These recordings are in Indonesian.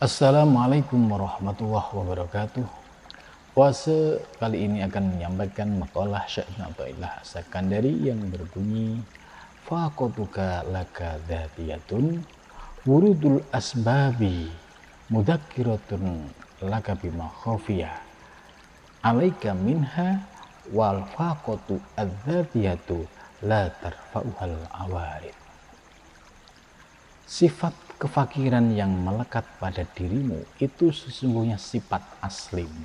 Assalamualaikum warahmatullahi wabarakatuh. Puasa kali ini akan menyampaikan makalah Syekh Ibnu Athaillah As-Sakandari yang berbunyi faqatuka laka dzatiyatun wurudul asbabi mudzakiratun laka bima khafiya alaika minha wal faqatu adzatiyatu la tarfa'uhal awarid. Sifat kefakiran yang melekat pada dirimu itu sesungguhnya sifat aslimu.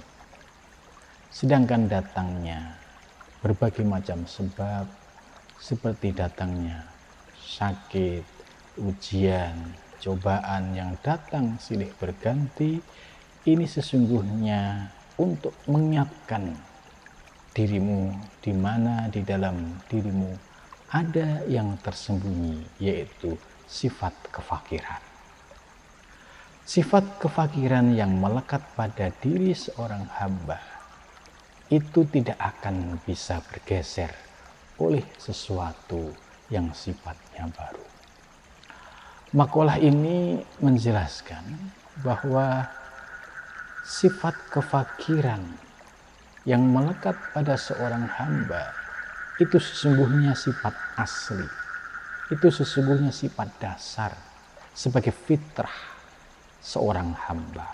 Sedangkan datangnya berbagai macam sebab seperti datangnya sakit, ujian, cobaan yang datang silih berganti, ini sesungguhnya untuk mengingatkan dirimu di mana di dalam dirimu ada yang tersembunyi, yaitu sifat kefakiran. Sifat kefakiran yang melekat pada diri seorang hamba itu tidak akan bisa bergeser oleh sesuatu yang sifatnya baru. Makalah ini menjelaskan bahwa sifat kefakiran yang melekat pada seorang hamba itu sesungguhnya sifat asli. Itu sesungguhnya sifat dasar sebagai fitrah seorang hamba.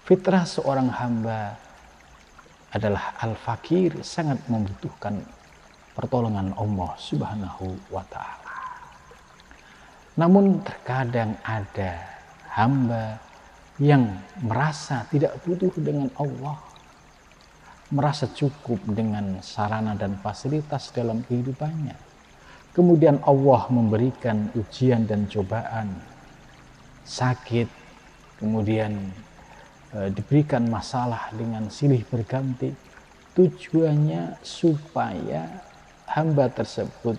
Fitrah seorang hamba adalah al-fakir, sangat membutuhkan pertolongan Allah Subhanahu wa ta'ala. Namun terkadang ada hamba yang merasa tidak butuh dengan Allah, merasa cukup dengan sarana dan fasilitas dalam kehidupannya. Kemudian Allah memberikan ujian dan cobaan, sakit, kemudian diberikan masalah dengan silih berganti. Tujuannya supaya hamba tersebut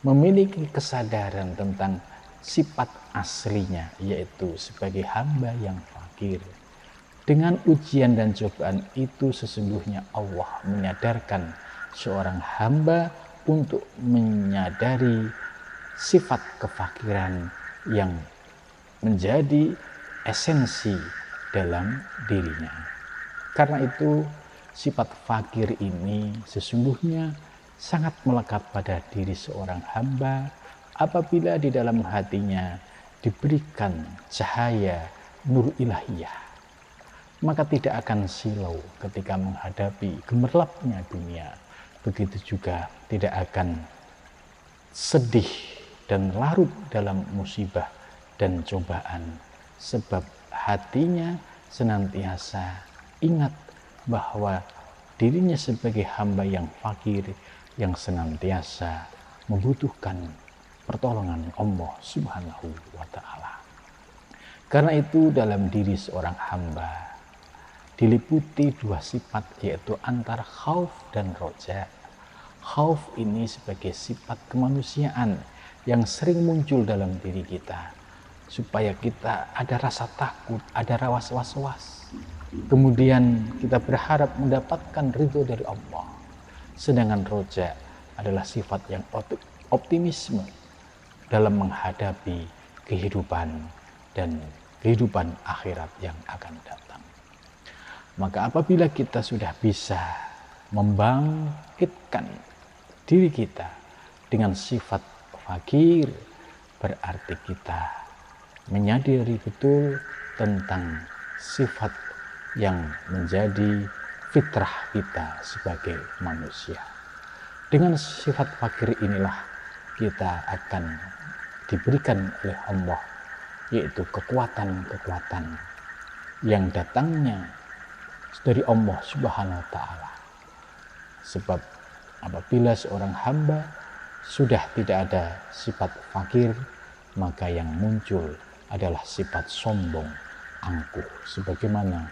memiliki kesadaran tentang sifat aslinya, yaitu sebagai hamba yang fakir. Dengan ujian dan cobaan itu sesungguhnya Allah menyadarkan seorang hamba untuk menyadari sifat kefakiran yang menjadi esensi dalam dirinya. Karena itu sifat fakir ini sesungguhnya sangat melekat pada diri seorang hamba apabila di dalam hatinya diberikan cahaya nur ilahiyah. Maka tidak akan silau ketika menghadapi gemerlapnya dunia. Begitu juga tidak akan sedih dan larut dalam musibah dan cobaan, sebab hatinya senantiasa ingat bahwa dirinya sebagai hamba yang fakir, yang senantiasa membutuhkan pertolongan Allah Subhanahu wa ta'ala. Karena itu dalam diri seorang hamba diliputi dua sifat, yaitu antara khauf dan roja. Khauf ini sebagai sifat kemanusiaan yang sering muncul dalam diri kita, supaya kita ada rasa takut, ada rasa was-was. Kemudian kita berharap mendapatkan ridho dari Allah. Sedangkan roja adalah sifat yang optimisme dalam menghadapi kehidupan dan kehidupan akhirat yang akan datang. Maka apabila kita sudah bisa membangkitkan diri kita dengan sifat fakir, berarti kita menyadari betul tentang sifat yang menjadi fitrah kita sebagai manusia. Dengan sifat fakir inilah kita akan diberikan oleh Allah, yaitu kekuatan-kekuatan yang datangnya dari Allah Subhanahu wa ta'ala. Sebab apabila seorang hamba sudah tidak ada sifat fakir, maka yang muncul adalah sifat sombong, angkuh. Sebagaimana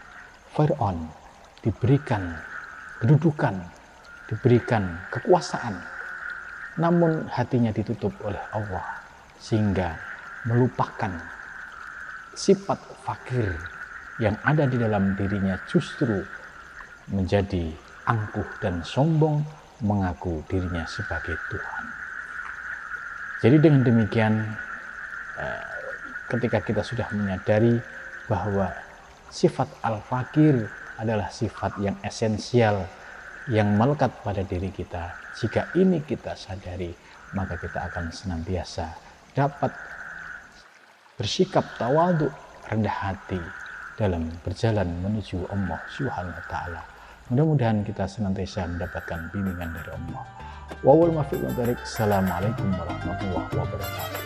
Fir'aun diberikan kedudukan, diberikan kekuasaan, namun hatinya ditutup oleh Allah sehingga melupakan sifat fakir yang ada di dalam dirinya, justru menjadi angkuh dan sombong, mengaku dirinya sebagai Tuhan. Jadi dengan demikian ketika kita sudah menyadari bahwa sifat al-fakir adalah sifat yang esensial yang melekat pada diri kita. Jika ini kita sadari, maka kita akan senantiasa dapat bersikap tawadhu, rendah hati dalam berjalan menuju Allah Subhanahu wa taala. Mudah-mudahan kita senantiasa mendapatkan bimbingan dari Allah. Wal muwaffiq. Assalamualaikum warahmatullahi wabarakatuh.